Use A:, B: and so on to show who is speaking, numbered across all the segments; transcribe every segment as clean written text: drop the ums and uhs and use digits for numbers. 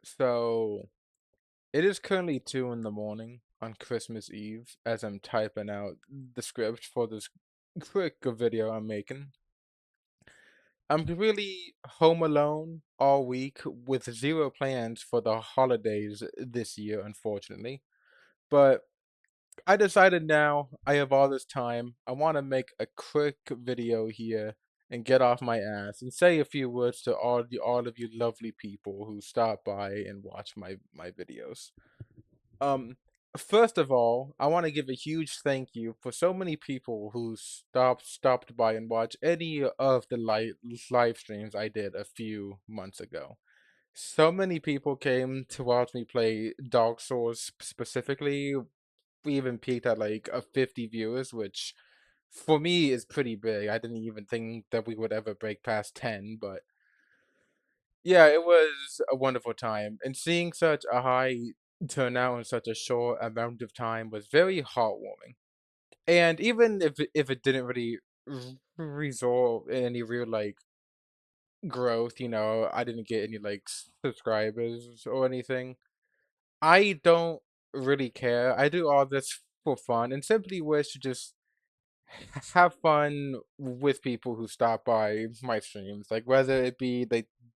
A: So it is currently 2 in the morning on Christmas Eve as I'm typing out the script for this quick video I'm making. I'm really home alone all week with zero plans for the holidays this year, unfortunately. But I decided now I have all this time. I want to make a quick video here and get off my ass and say a few words to all of you lovely people who stop by and watch my videos. Um, First of all, I want to give a huge thank you for so many people who stopped by and watched any of the live streams I did a few months ago. So many people came to watch me play Dark Souls specifically. We even peaked at like a 50 viewers, which for me is pretty big. I didn't even think that we would ever break past 10, but yeah, it was a wonderful time, and seeing such a high turnout in such a short amount of time was very heartwarming. And even if it didn't really result in any real like growth, I didn't get any like subscribers or anything. I don't really care. I do all this for fun and simply wish to just have fun with people who stop by my streams, like whether it be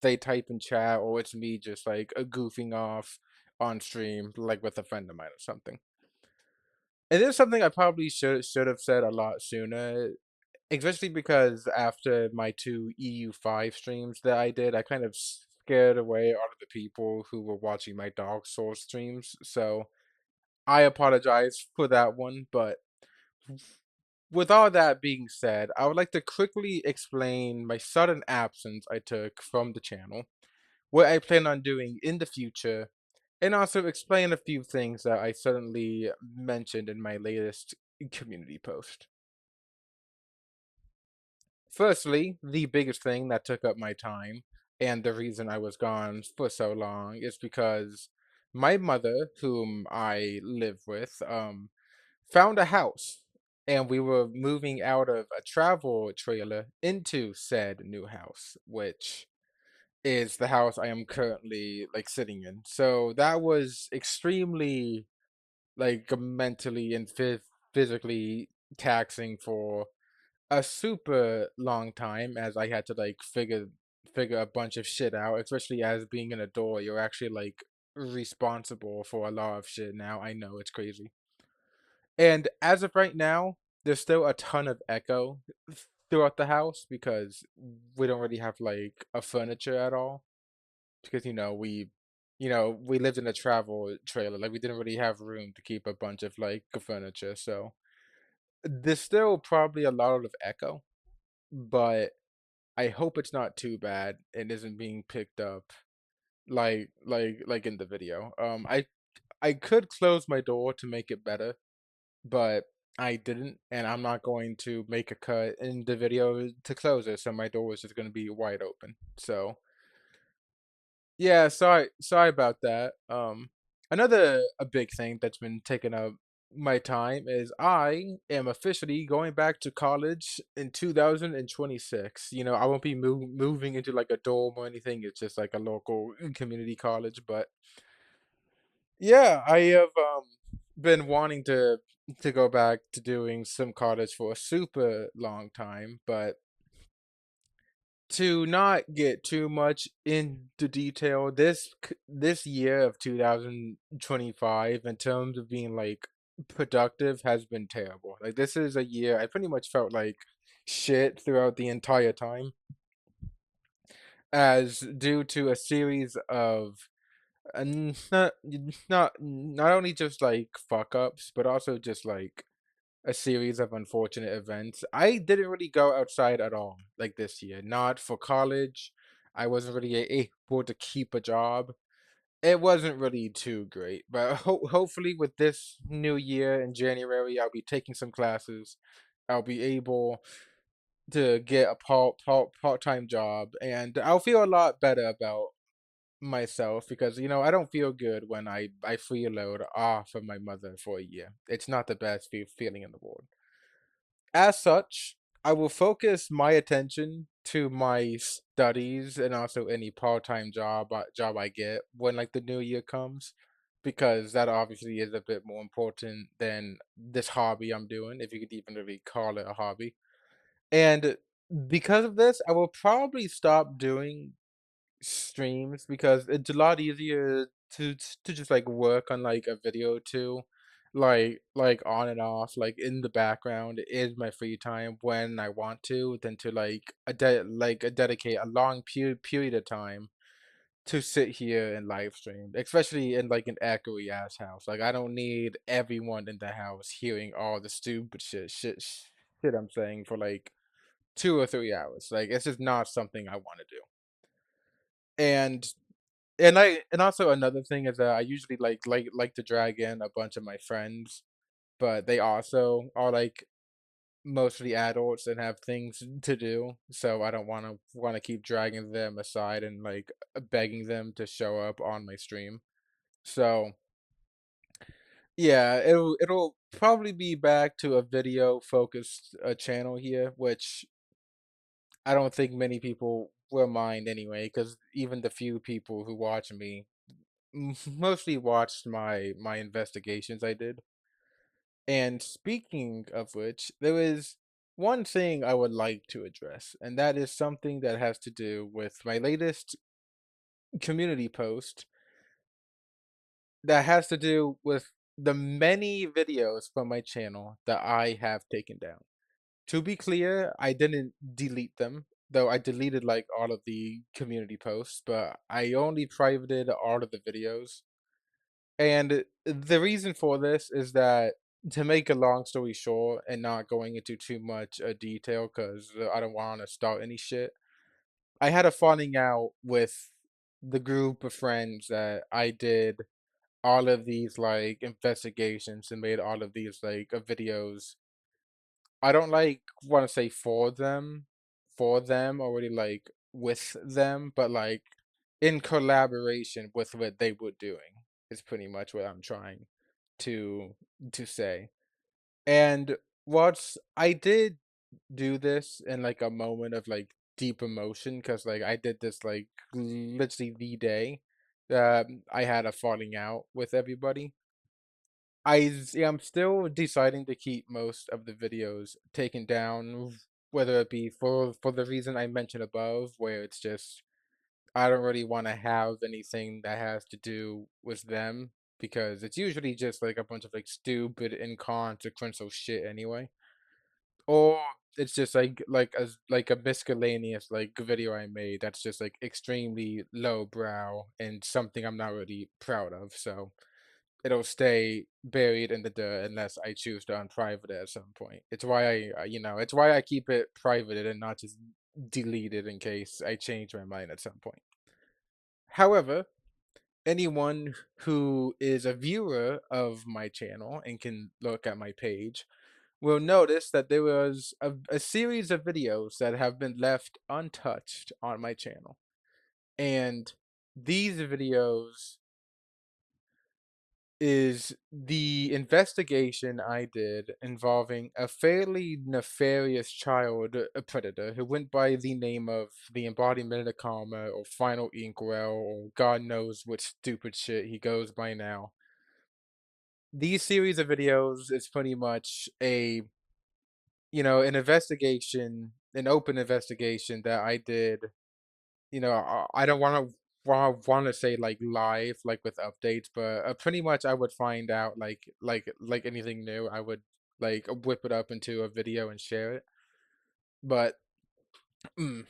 A: they type in chat or it's me just like goofing off on stream, like with a friend of mine or something. It is something I probably should have said a lot sooner, especially because after my two EU5 streams that I did, I kind of scared away all of the people who were watching my Dark Souls streams. So I apologize for that one, but with all that being said, I would like to quickly explain my sudden absence I took from the channel, what I plan on doing in the future, and also explain a few things that I suddenly mentioned in my latest community post. Firstly, the biggest thing that took up my time and the reason I was gone for so long is because my mother, whom I live with, found a house and we were moving out of a travel trailer into said new house, which is the house I am currently like sitting in. So that was extremely like mentally and physically taxing for a super long time as I had to like figure a bunch of shit out, especially as being an adult, you're actually like responsible for a lot of shit now. I know it's crazy. And as of right now, there's still a ton of echo throughout the house because we don't really have like a furniture at all. Because we lived in a travel trailer, like we didn't really have room to keep a bunch of like furniture. So there's still probably a lot of echo, but I hope it's not too bad and isn't being picked up like in the video. I could close my door to make it better, but I didn't, and I'm not going to make a cut in the video to close it, so my door is just gonna be wide open. So yeah, sorry about that. Another a big thing that's been taking up my time is I am officially going back to college in 2026. I won't be moving into like a dorm or anything. It's just like a local community college, but yeah, I have been wanting to go back to doing some college for a super long time, but to not get too much into detail, this year of 2025 in terms of being like productive has been terrible. Like this is a year I pretty much felt like shit throughout the entire time, as due to a series of not only just like fuck ups, but also just like a series of unfortunate events. I didn't really go outside at all like this year. Not for college. I wasn't really able to keep a job. It wasn't really too great, but hopefully with this new year in January, I'll be taking some classes. I'll be able to get a part-time job, and I'll feel a lot better about myself because I don't feel good when I freeload off of my mother for a year. It's not the best feeling in the world. As such, I will focus my attention to my studies and also any part-time job I get when like the new year comes, because that obviously is a bit more important than this hobby I'm doing, if you could even really call it a hobby. And because of this, I will probably stop doing streams because it's a lot easier to just like work on like a video too, like on and off, like in the background is my free time when I want to, than to like dedicate a long period of time to sit here and live stream, especially in like an echoey ass house. Like I don't need everyone in the house hearing all the stupid shit I'm saying for like 2 or 3 hours. Like it's just not something I want to do. And and also another thing is that I usually like to drag in a bunch of my friends, but they also are like mostly adults and have things to do, so I don't wanna keep dragging them aside and like begging them to show up on my stream. So yeah, it'll probably be back to a video focused channel here, which I don't think many people will mind anyway, because even the few people who watch me mostly watched my investigations I did. And speaking of which, there is one thing I would like to address, and that is something that has to do with my latest community post that has to do with the many videos from my channel that I have taken down. To be clear, I didn't delete them, though I deleted like all of the community posts, but I only privated all of the videos. And the reason for this is that, to make a long story short and not going into too much detail, because I don't want to start any shit, I had a falling out with the group of friends that I did all of these like investigations and made all of these like videos. I don't like want to say for them or really like with them, but like in collaboration with what they were doing is pretty much what I'm trying to to say. And what's I did do this in like a moment of like deep emotion, because like I did this like literally the day that I had a falling out with everybody. I'm still deciding to keep most of the videos taken down, whether it be for the reason I mentioned above, where it's just I don't really want to have anything that has to do with them, because it's usually just like a bunch of like stupid inconsequential shit anyway. Or it's just like a miscellaneous like video I made that's just like extremely lowbrow and something I'm not really proud of. So it'll stay buried in the dirt unless I choose to unprivate it at some point. It's why it's why I keep it private and not just delete it in case I change my mind at some point. However, anyone who is a viewer of my channel and can look at my page will notice that there was a series of videos that have been left untouched on my channel. And these videos is the investigation I did involving a fairly nefarious child predator who went by the name of the Embodiment of Karma or Final Inkwell or God knows what stupid shit he goes by now. These series of videos is pretty much an investigation, an open investigation that I did. I don't want to say like live, like with updates, but pretty much I would find out like anything new, I would like whip it up into a video and share it. But mm,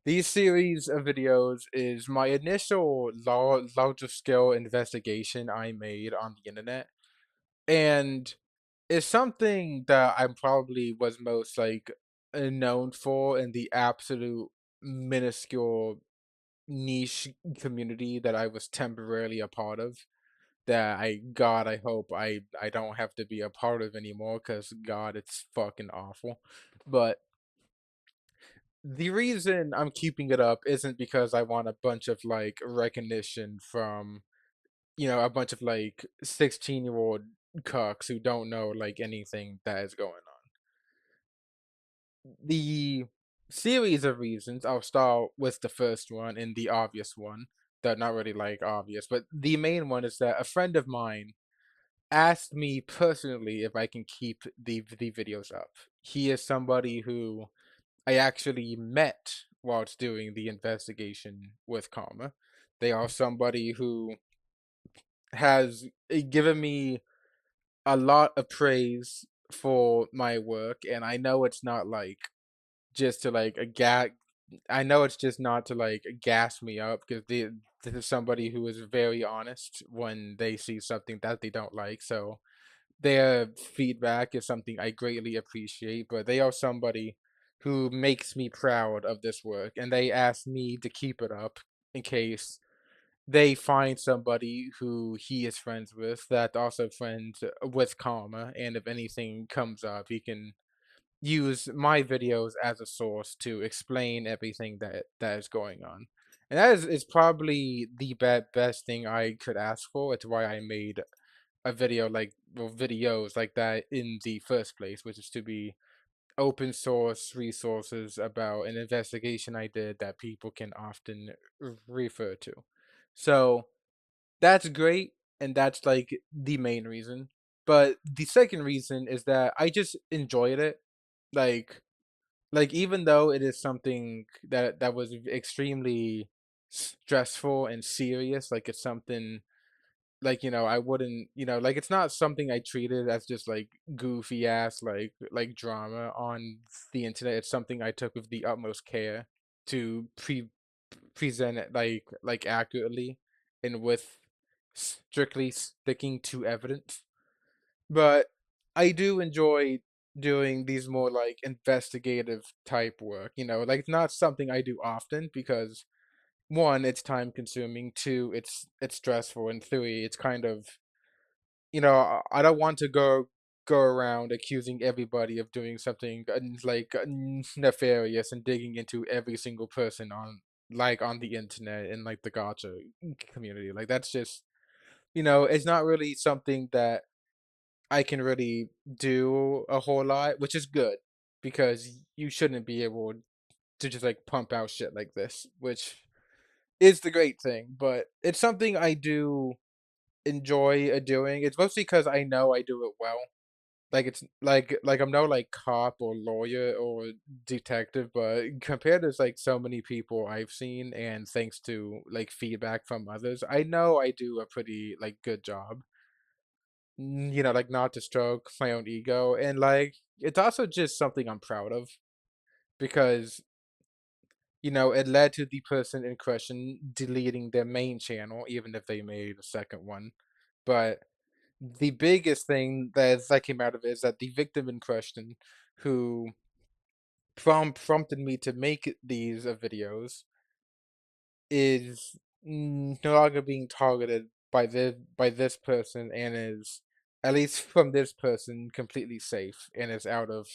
A: these series of videos is my initial larger scale investigation I made on the internet, and it's something that I probably was most like known for in the absolute minuscule niche community that I was temporarily a part of, that I hope I don't have to be a part of anymore, because God, it's fucking awful. But the reason I'm keeping it up isn't because I want a bunch of like recognition from, a bunch of like 16-year-old cucks who don't know like anything that is going on. the series of reasons, I'll start with the first one and the obvious one. That not really like obvious, but the main one is that a friend of mine asked me personally if I can keep the videos up. He is somebody who I actually met whilst doing the investigation with Karma. They are somebody who has given me a lot of praise for my work, and I know it's not like just to like a I know it's just not to like gas me up because this is somebody who is very honest when they see something that they don't like. So their feedback is something I greatly appreciate, but they are somebody who makes me proud of this work, and they ask me to keep it up in case they find somebody who he is friends with that also friends with Karma, and if anything comes up, he can use my videos as a source to explain everything that is going on. And that is probably the best thing I could ask for. It's why I made a video like well, videos like that in the first place, which is to be open source resources about an investigation I did that people can often refer to. So that's great, and that's like the main reason. But the second reason is that I just enjoyed it. Like even though it is something that was extremely stressful and serious, like it's something like, I wouldn't, like it's not something I treated as just like goofy ass like drama on the internet. It's something I took with the utmost care to present it like accurately and with strictly sticking to evidence. But I do enjoy doing these more like investigative type work, like it's not something I do often because one, it's time consuming, two, it's stressful, and three, it's kind of I don't want to go around accusing everybody of doing something like nefarious and digging into every single person on the internet and like the gotcha community. Like that's just it's not really something that I can really do a whole lot, which is good because you shouldn't be able to just like pump out shit like this, which is the great thing. But it's something I do enjoy doing. It's mostly because I know I do it well. Like it's like I'm no like cop or lawyer or detective, but compared to like so many people I've seen and thanks to like feedback from others, I know I do a pretty like good job. Like not to stroke my own ego, and like it's also just something I'm proud of because it led to the person in question deleting their main channel, even if they made a second one. But the biggest thing that came out of it is that the victim in question, who prompted me to make these videos, is no longer being targeted by this person and is, at least from this person, completely safe and is out of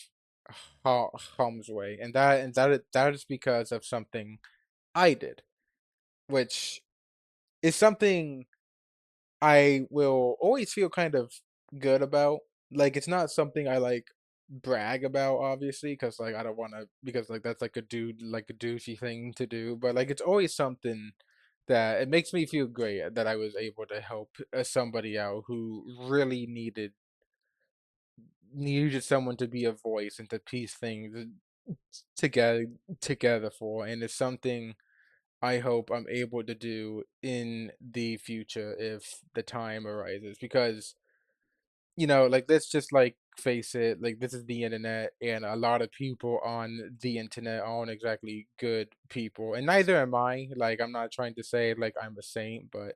A: harm's way. And that is because of something I did, which is something I will always feel kind of good about. Like, it's not something I, like, brag about, obviously, because like, I don't wanna because, like, that's, like, a douchey thing to do, but, like, it's always something that it makes me feel great that I was able to help, somebody out who really needed someone to be a voice and to piece things together together for, and it's something I hope I'm able to do in the future if the time arises because like let's just like face it, like this is the internet and a lot of people on the internet aren't exactly good people. And neither am I. Like I'm not trying to say like I'm a saint, but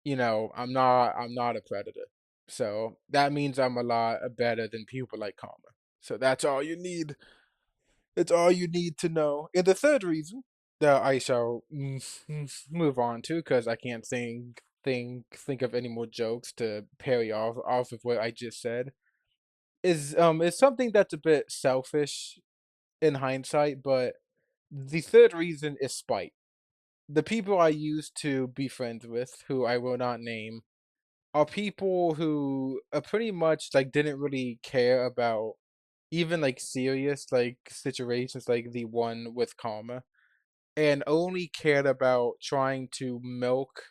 A: I'm not a predator. So that means I'm a lot better than people like Karma. So that's all you need. It's all you need to know. And the third reason that I shall move on to, because I can't think of any more jokes to parry off of what I just said, is something that's a bit selfish in hindsight, but the third reason is spite. The people I used to be friends with, who I will not name, are people who pretty much like didn't really care about even like serious like situations like the one with Karma, and only cared about trying to milk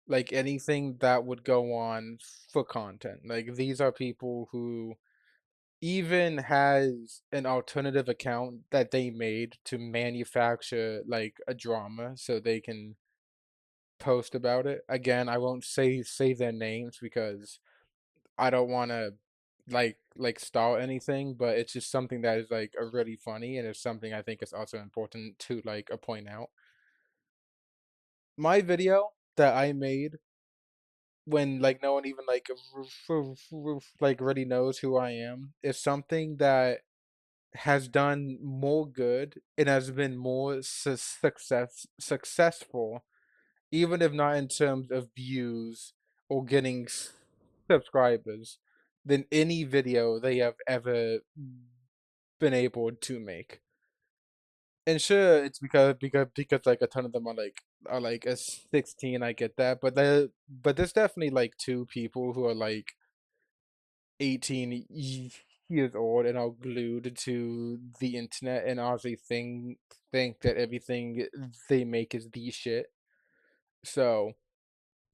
A: like anything that would go on for content. Like these are people who even has an alternative account that they made to manufacture like a drama so they can post about it. Again, I won't say their names because I don't want to like start anything, but it's just something that is like a really funny and it's something I think is also important to like point out. My video that I made when like no one even like like really knows who I am is something that has done more good and has been more successful, even if not in terms of views or getting subscribers, than any video they have ever been able to make. And sure, it's because like a ton of them are like a 16. I get that, but there's definitely like two people who are like 18 years old and are glued to the internet and honestly think that everything they make is the shit. So,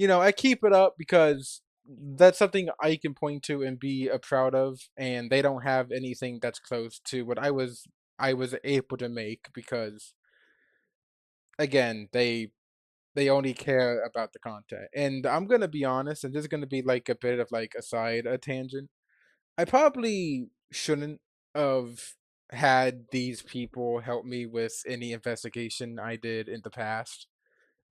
A: I keep it up because that's something I can point to and be proud of, and they don't have anything that's close to what I was able to make because again, they only care about the content. And I'm gonna be honest, and this is gonna be like a bit of like a tangent. I probably shouldn't have had these people help me with any investigation I did in the past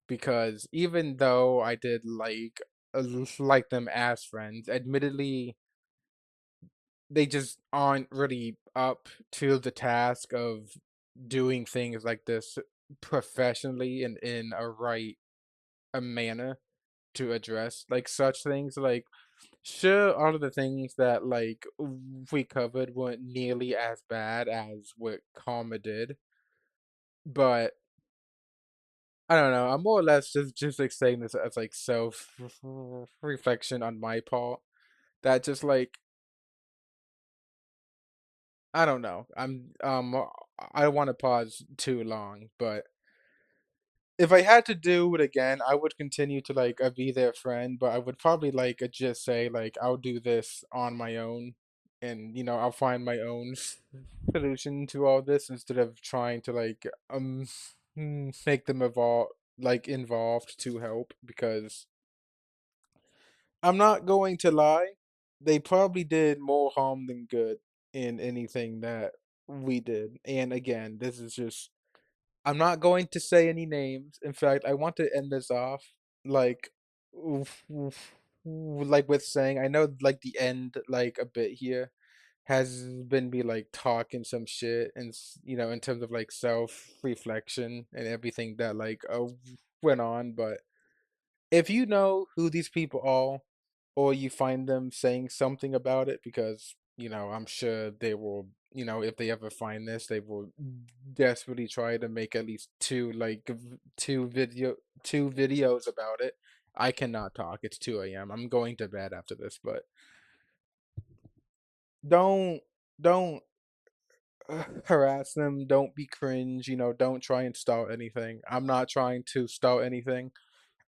A: because even though I did like them as friends, admittedly they just aren't really up to the task of doing things like this professionally and in a manner to address like such things. Like sure, all of the things that like we covered weren't nearly as bad as what Karma did, but I don't know. I'm more or less just like saying this as like self reflection on my part. That just like I don't know. I don't want to pause too long, but if I had to do it again, I would continue to like be their friend, but I would probably like just say like I'll do this on my own, and I'll find my own solution to all this instead of trying to like make them involved to help because I'm not going to lie, they probably did more harm than good in anything that we did. And again, this is just I'm not going to say any names. In fact, I want to end this off like like with saying I know like the end like a bit here has been me like talking some shit and in terms of like self reflection and everything that like went on, but if you know who these people are, or you find them saying something about it, because I'm sure they will. If they ever find this, they will desperately try to make at least two videos about it. I cannot talk. It's 2 a.m. I'm going to bed after this, but don't don't harass them. Don't be cringe. Don't try and start anything. I'm not trying to start anything.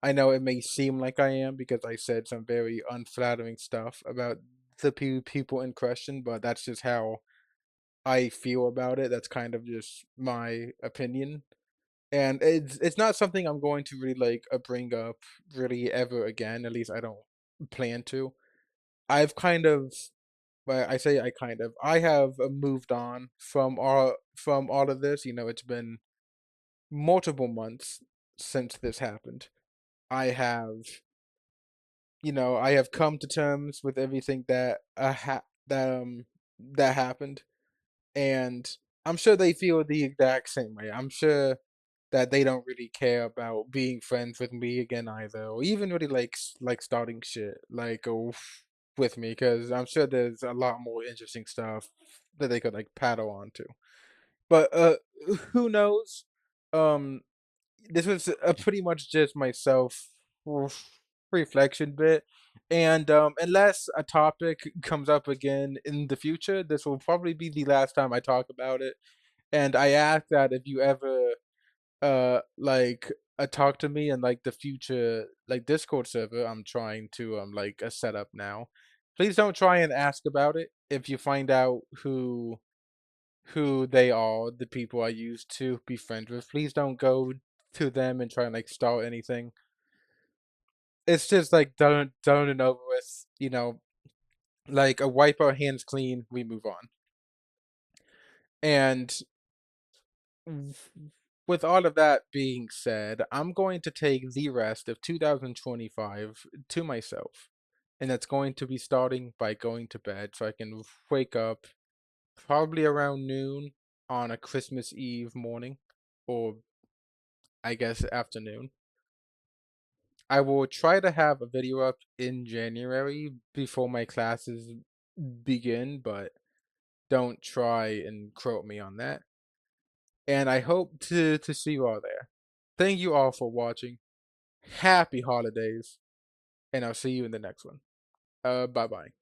A: I know it may seem like I am because I said some very unflattering stuff about the people in question, but that's just how I feel about it. That's kind of just my opinion. And it's not something I'm going to really like bring up really ever again. At least I don't plan to. I've kind of but I say I kind of I have moved on from all of this. It's been multiple months since this happened. I have I have come to terms with everything that happened, and I'm sure they feel the exact same way. I'm sure that they don't really care about being friends with me again either, or even really like starting shit with me, because I'm sure there's a lot more interesting stuff that they could like paddle onto. But who knows? Um, this was pretty much just myself reflection bit. And unless a topic comes up again in the future, this will probably be the last time I talk about it. And I ask that if you ever like talk to me in like the future like Discord server I'm trying to like set up now. Please don't try and ask about it if you find out who they are, the people I used to be friends with. Please don't go to them and try and like start anything. It's just like done and over with, like a wipe our hands clean, we move on. And w- with all of that being said, I'm going to take the rest of 2025 to myself. And that's going to be starting by going to bed so I can wake up probably around noon on a Christmas Eve morning, or I guess afternoon. I will try to have a video up in January before my classes begin, but don't try and quote me on that. And I hope to see you all there. Thank you all for watching. Happy holidays, and I'll see you in the next one. Bye bye.